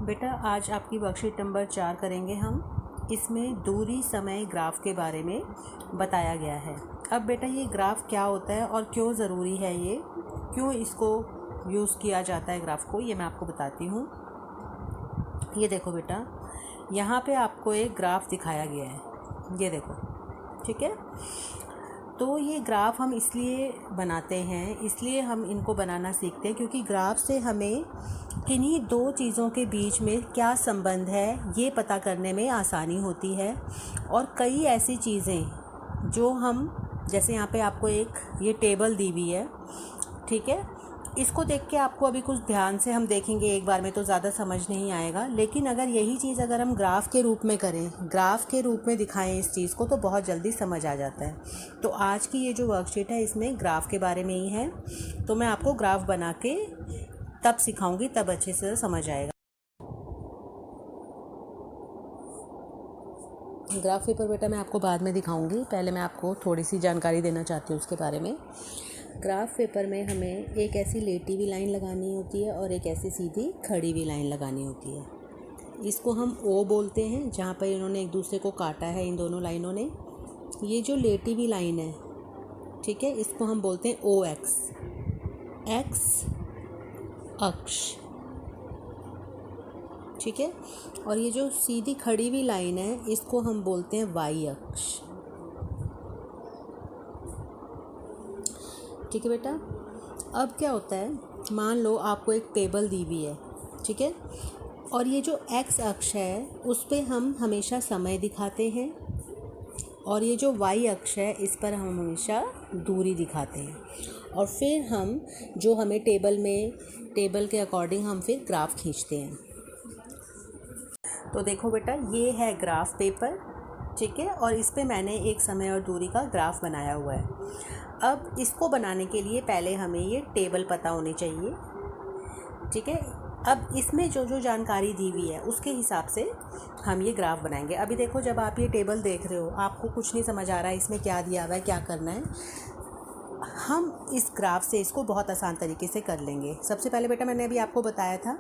बेटा आज आपकी वर्कशीट नंबर 4 करेंगे हम। इसमें दूरी समय ग्राफ के बारे में बताया गया है। अब बेटा ये ग्राफ क्या होता है और क्यों ज़रूरी है, ये क्यों इसको यूज़ किया जाता है ग्राफ को, ये मैं आपको बताती हूँ। ये देखो बेटा, यहाँ पे आपको एक ग्राफ दिखाया गया है, ये देखो, ठीक है। तो ये ग्राफ हम इसलिए बनाते हैं, इसलिए हम इनको बनाना सीखते हैं क्योंकि ग्राफ से हमें किन्हीं दो चीज़ों के बीच में क्या संबंध है ये पता करने में आसानी होती है। और कई ऐसी चीज़ें जो हम, जैसे यहाँ पे आपको एक ये टेबल दी हुई है, ठीक है। इसको देख के आपको अभी कुछ ध्यान से हम देखेंगे एक बार में तो ज़्यादा समझ नहीं आएगा, लेकिन अगर यही चीज़ अगर हम ग्राफ के रूप में करें, ग्राफ के रूप में दिखाएं इस चीज़ को, तो बहुत जल्दी समझ आ जाता है। तो आज की ये जो वर्कशीट है इसमें ग्राफ के बारे में ही है। तो मैं आपको ग्राफ बना के तब सिखाऊंगी, तब अच्छे से समझ आएगा। ग्राफ पेपर बेटा मैं आपको बाद में दिखाऊंगी, पहले मैं आपको थोड़ी सी जानकारी देना चाहती हूँ उसके बारे में। ग्राफ पेपर में हमें एक ऐसी लेटी हुई लाइन लगानी होती है और एक ऐसी सीधी खड़ी हुई लाइन लगानी होती है। इसको हम ओ बोलते हैं, जहाँ पर इन्होंने एक दूसरे को काटा है इन दोनों लाइनों ने। ये जो लेटी हुई लाइन है, ठीक है, इसको हम बोलते हैं ओ एक्स, एक्स अक्ष, ठीक है। और ये जो सीधी खड़ी हुई लाइन है इसको हम बोलते हैं वाई अक्ष, ठीक है बेटा। अब क्या होता है, मान लो आपको एक टेबल दी हुई है, ठीक है, और ये जो एक्स अक्ष है उस पे हम हमेशा समय दिखाते हैं, और ये जो वाई अक्ष है इस पर हम हमेशा दूरी दिखाते हैं। और फिर हम जो हमें टेबल के अकॉर्डिंग हम फिर ग्राफ खींचते हैं। तो देखो बेटा, ये है ग्राफ पेपर, ठीक है, और इस पे मैंने एक समय और दूरी का ग्राफ बनाया हुआ है। अब इसको बनाने के लिए पहले हमें ये टेबल पता होनी चाहिए, ठीक है। अब इसमें जो जो जानकारी दी हुई है उसके हिसाब से हम ये ग्राफ बनाएंगे। अभी देखो, जब आप ये टेबल देख रहे हो आपको कुछ नहीं समझ आ रहा है इसमें क्या दिया हुआ है, क्या करना है, हम इस ग्राफ से इसको बहुत आसान तरीके से कर लेंगे। सबसे पहले बेटा मैंने अभी आपको बताया था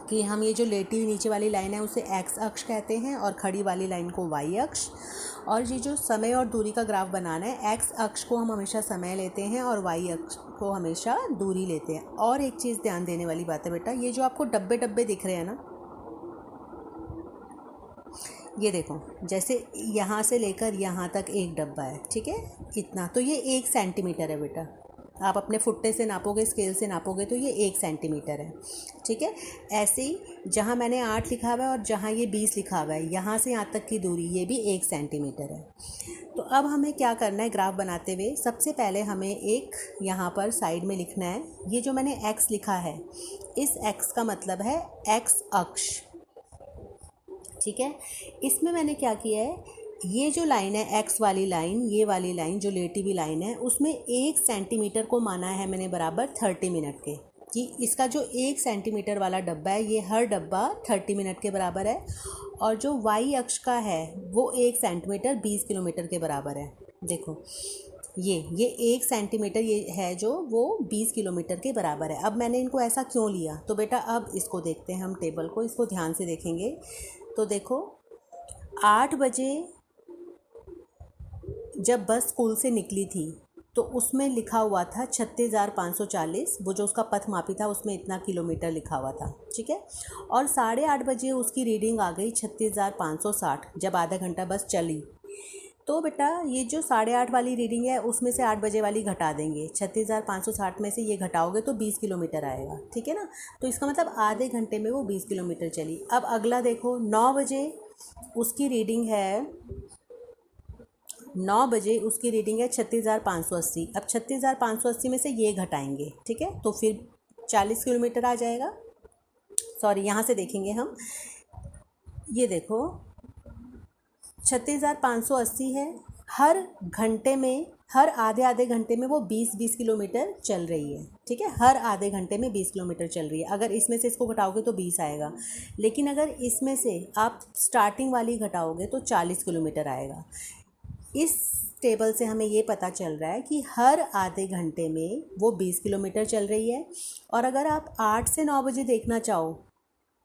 कि हम ये जो लेटी हुई नीचे वाली लाइन है उसे एक्स अक्ष कहते हैं और खड़ी वाली लाइन को वाई अक्ष। और ये जो समय और दूरी का ग्राफ बनाना है, एक्स अक्ष को हम हमेशा समय लेते हैं और वाई अक्ष को हमेशा दूरी लेते हैं। और एक चीज़ ध्यान देने वाली बात है बेटा, ये जो आपको डब्बे डब्बे दिख रहे हैं ना, ये देखो, जैसे यहाँ से लेकर यहाँ तक एक डब्बा है, ठीक है, इतना, तो ये 1 सेंटीमीटर है बेटा। आप अपने फुट्टे से नापोगे, स्केल से नापोगे तो ये 1 सेंटीमीटर है, ठीक है। ऐसे ही जहाँ मैंने 8 लिखा हुआ है और जहाँ ये 20 लिखा हुआ है, यहाँ से यहाँ तक की दूरी ये भी 1 सेंटीमीटर है। तो अब हमें क्या करना है ग्राफ बनाते हुए, सबसे पहले हमें एक यहाँ पर साइड में लिखना है, ये जो मैंने x लिखा है, इस x का मतलब है x अक्ष, ठीक है। इसमें मैंने क्या किया है, ये जो लाइन है एक्स वाली लाइन, ये वाली लाइन जो लेटी हुई लाइन है, उसमें 1 सेंटीमीटर को माना है मैंने बराबर 30 मिनट के, कि इसका जो 1 सेंटीमीटर वाला डब्बा है ये हर डब्बा 30 मिनट के बराबर है। और जो वाई अक्ष का है वो 1 सेंटीमीटर 20 किलोमीटर के बराबर है। देखो, ये 1 सेंटीमीटर ये है जो वो 20 किलोमीटर के बराबर है। अब मैंने इनको ऐसा क्यों लिया, तो बेटा अब इसको देखते हैं हम टेबल को, इसको ध्यान से देखेंगे। तो देखो, 8 बजे जब बस स्कूल से निकली थी तो उसमें लिखा हुआ था 36,540, वो जो उसका पथ मापी था उसमें इतना किलोमीटर लिखा हुआ था, ठीक है। और 8:30 बजे उसकी रीडिंग आ गई 36,560, जब आधा घंटा बस चली। तो बेटा ये जो 8:30 वाली रीडिंग है उसमें से 8 बजे वाली घटा देंगे, 36,560 में से ये घटाओगे तो 20 किलोमीटर आएगा, ठीक है ना। तो इसका मतलब आधे घंटे में वो 20 किलोमीटर चली। अब अगला देखो, 9 बजे उसकी रीडिंग है, 9 बजे उसकी रीडिंग है 36,580। अब 36,580 में से ये घटाएंगे, ठीक है, तो फिर 40 किलोमीटर आ जाएगा। सॉरी, यहाँ से देखेंगे हम, ये देखो 36,580 है, हर घंटे में, हर आधे आधे घंटे में वो 20-20 किलोमीटर चल रही है, ठीक है, हर आधे घंटे में 20 किलोमीटर चल रही है। अगर इसमें से इसको घटाओगे तो 20 आएगा, लेकिन अगर इसमें से आप स्टार्टिंग वाली घटाओगे तो 40 किलोमीटर आएगा। इस टेबल से हमें ये पता चल रहा है कि हर आधे घंटे में वो 20 किलोमीटर चल रही है। और अगर आप 8 से 9 बजे देखना चाहो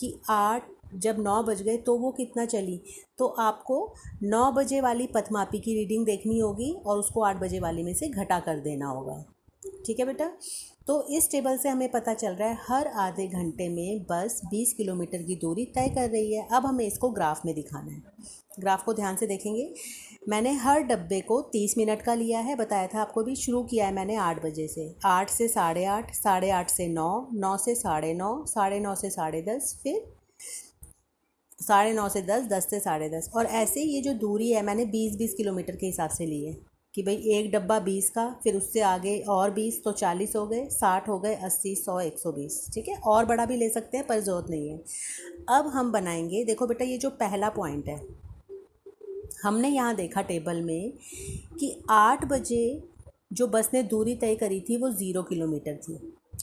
कि 8 जब 9 बज गए तो वो कितना चली, तो आपको 9 बजे वाली पथमापी की रीडिंग देखनी होगी और उसको 8 बजे वाली में से घटा कर देना होगा। ठीक है बेटा। तो इस टेबल से हमें पता चल रहा है हर आधे घंटे में बस 20 किलोमीटर की दूरी तय कर रही है। अब हमें इसको ग्राफ में दिखाना है। ग्राफ को ध्यान से देखेंगे। मैंने हर डब्बे को 30 मिनट का लिया है, बताया था आपको भी। शुरू किया है मैंने 8 बजे से, 8 से 8:30, 8:30 से 9, 9 से 9:30, 9:30 से 10:30, फिर 9:30 से 10, 10 से 10:30। और ऐसे ये जो दूरी है मैंने 20-20 किलोमीटर के हिसाब से ली है कि भाई एक डब्बा 20 का, फिर उससे आगे और 20 तो 40 हो गए, 60 हो गए, 80, 100, 120। ठीक है, और बड़ा भी ले सकते हैं पर ज़रूरत नहीं है। अब हम बनाएंगे, देखो बेटा ये जो पहला पॉइंट है, हमने यहाँ देखा टेबल में कि 8 बजे जो बस ने दूरी तय करी थी वो 0 किलोमीटर थी,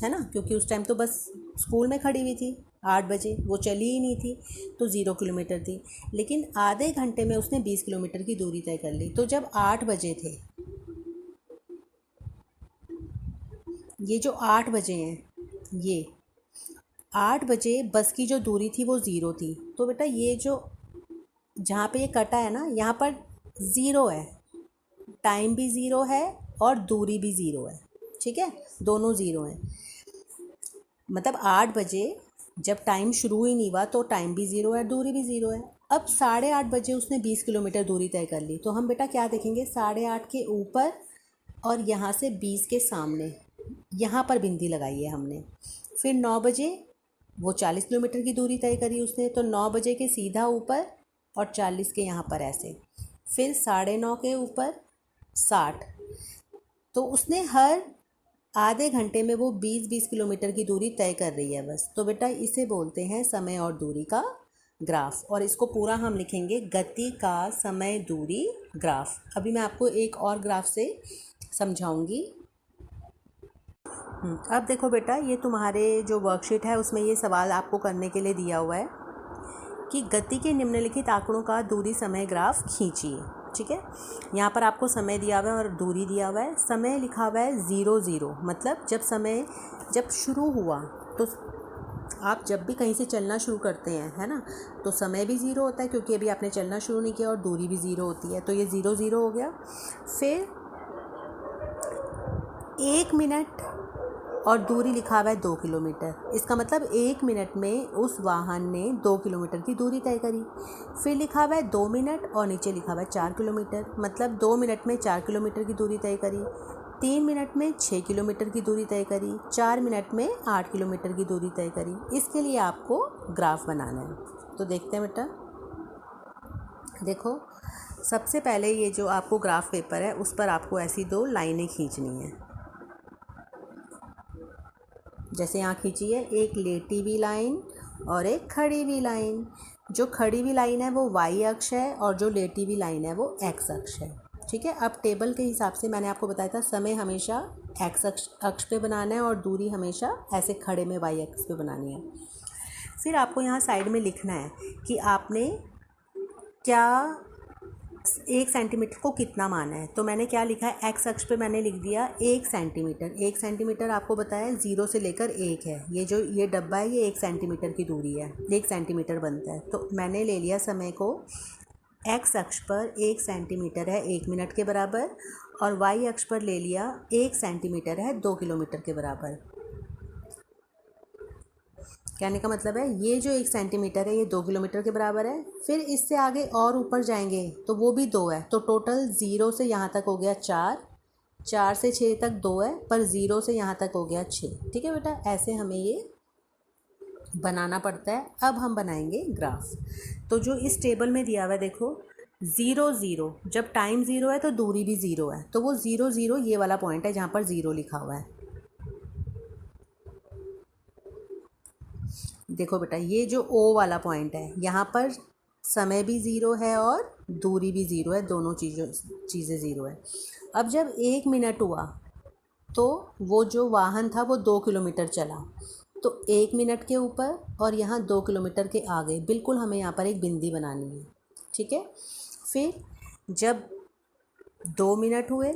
है ना, क्योंकि उस टाइम तो बस स्कूल में खड़ी हुई थी। 8 बजे वो चली ही नहीं थी तो 0 किलोमीटर थी। लेकिन आधे घंटे में उसने 20 किलोमीटर की दूरी तय कर ली। तो जब 8 बजे थे, ये जो 8 बजे हैं, ये 8 बजे बस की जो दूरी थी वो 0 थी। तो बेटा ये जो जहाँ पे ये कटा है ना, यहाँ पर 0 है, टाइम भी 0 है और दूरी भी 0 है। ठीक है, दोनों 0 हैं। मतलब 8 बजे जब टाइम शुरू ही नहीं हुआ तो टाइम भी 0 है, दूरी भी 0 है। अब 8:30 बजे उसने 20 किलोमीटर दूरी तय कर ली। तो हम बेटा क्या देखेंगे, 8:30 के ऊपर और यहाँ से 20 के सामने, यहाँ पर बिंदी लगाई है हमने। फिर 9 बजे वो 40 किलोमीटर की दूरी तय करी उसने, तो 9 बजे के सीधा ऊपर और 40 के यहाँ पर ऐसे। फिर 9:30 के ऊपर 60। तो उसने हर आधे घंटे में वो 20-20 किलोमीटर की दूरी तय कर रही है बस। तो बेटा इसे बोलते हैं समय और दूरी का ग्राफ, और इसको पूरा हम लिखेंगे गति का समय दूरी ग्राफ। अभी मैं आपको एक और ग्राफ से समझाऊंगी। अब देखो बेटा, ये तुम्हारे जो वर्कशीट है उसमें ये सवाल आपको करने के लिए दिया हुआ है कि गति के निम्नलिखित आंकड़ों का दूरी समय ग्राफ खींचिए। ठीक है, यहाँ पर आपको समय दिया हुआ है और दूरी दिया हुआ है। समय लिखा हुआ है 0-0, मतलब जब समय जब शुरू हुआ, तो आप जब भी कहीं से चलना शुरू करते हैं, है ना, तो समय भी 0 होता है क्योंकि अभी आपने चलना शुरू नहीं किया, और दूरी भी 0 होती है। तो ये 0-0 हो गया। फिर 1 मिनट और दूरी लिखा हुआ है 2 किलोमीटर। इसका मतलब 1 मिनट में उस वाहन ने 2 किलोमीटर की दूरी तय करी। फिर लिखा हुआ है 2 मिनट और नीचे लिखा हुआ है 4 किलोमीटर, मतलब 2 मिनट में 4 किलोमीटर की दूरी तय करी। 3 मिनट में 6 किलोमीटर की दूरी तय करी। 4 मिनट में 8 किलोमीटर की दूरी तय करी। इसके लिए आपको ग्राफ बनाना है। तो देखते हैं बेटा, देखो सबसे पहले ये जो आपको ग्राफ पेपर है उस पर आपको ऐसी 2 लाइनें खींचनी है। जैसे यहाँ खींची है, एक लेटी हुई लाइन और एक खड़ी हुई लाइन। जो खड़ी हुई लाइन है वो वाई अक्ष है और जो लेटी हुई लाइन है वो एक्स अक्ष है। ठीक है, अब टेबल के हिसाब से मैंने आपको बताया था समय हमेशा एक्स अक्ष पे बनाना है और दूरी हमेशा ऐसे खड़े में वाई अक्ष पे बनानी है। फिर आपको यहाँ साइड में लिखना है कि आपने क्या 1 सेंटीमीटर को कितना माना है। तो मैंने क्या लिखा है, एक्स अक्ष पे मैंने लिख दिया 1 सेंटीमीटर। 1 सेंटीमीटर आपको बताया 0 से लेकर 1 है। ये जो ये डब्बा है ये 1 सेंटीमीटर की दूरी है, 1 सेंटीमीटर बनता है। तो मैंने ले लिया समय को, एक्स अक्ष पर 1 सेंटीमीटर है 1 मिनट के बराबर, और वाई अक्ष पर ले लिया 1 सेंटीमीटर है 2 किलोमीटर के बराबर। कहने का मतलब है ये जो 1 सेंटीमीटर है ये 2 किलोमीटर के बराबर है। फिर इससे आगे और ऊपर जाएंगे तो वो भी 2 है, तो टोटल 0 से यहाँ तक हो गया 4, 4 से 6 तक 2 है, पर 0 से यहाँ तक हो गया 6। ठीक है बेटा, ऐसे हमें ये बनाना पड़ता है। अब हम बनाएंगे ग्राफ। तो जो इस टेबल में दिया हुआ है देखो, 0-0, जब टाइम 0 है तो दूरी भी 0 है, तो वो 0-0 ये वाला पॉइंट है जहाँ पर 0 लिखा हुआ है। देखो बेटा, ये जो ओ वाला पॉइंट है यहाँ पर समय भी 0 है और दूरी भी 0 है, दोनों चीज़ें 0 है। अब जब 1 मिनट हुआ तो वो जो वाहन था वो 2 किलोमीटर चला, तो 1 मिनट के ऊपर और यहाँ 2 किलोमीटर के आगे बिल्कुल हमें यहाँ पर एक बिंदी बनानी है। ठीक है, फिर जब 2 मिनट हुए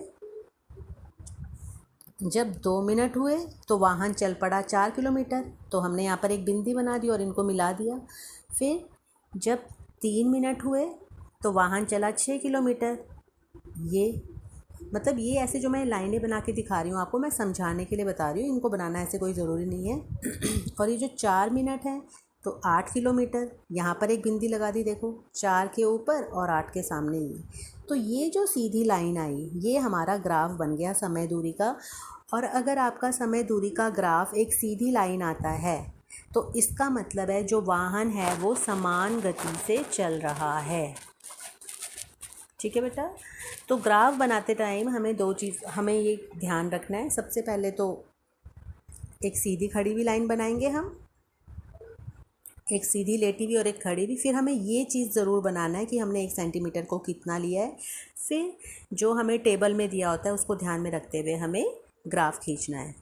जब 2 मिनट हुए तो वाहन चल पड़ा 4 किलोमीटर, तो हमने यहाँ पर एक बिंदी बना दी और इनको मिला दिया। फिर जब 3 मिनट हुए तो वाहन चला 6 किलोमीटर। ये मतलब ये ऐसे जो मैं लाइनें बना के दिखा रही हूँ आपको, मैं समझाने के लिए बता रही हूँ, इनको बनाना ऐसे कोई ज़रूरी नहीं है। और ये जो 4 मिनट है तो 8 किलोमीटर, यहाँ पर एक बिंदी लगा दी, देखो 4 के ऊपर और 8 के सामने ही। तो ये जो सीधी लाइन आई, ये हमारा ग्राफ बन गया समय दूरी का। और अगर आपका समय दूरी का ग्राफ एक सीधी लाइन आता है तो इसका मतलब है जो वाहन है वो समान गति से चल रहा है। ठीक है बेटा। तो ग्राफ बनाते टाइम हमें ये ध्यान रखना है। सबसे पहले तो एक सीधी खड़ी हुई लाइन बनाएंगे हम, एक सीधी लेटी हुई और एक खड़ी हुई। फिर हमें ये चीज़ ज़रूर बनाना है कि हमने 1 सेंटीमीटर को कितना लिया है। फिर जो हमें टेबल में दिया होता है उसको ध्यान में रखते हुए हमें ग्राफ खींचना है।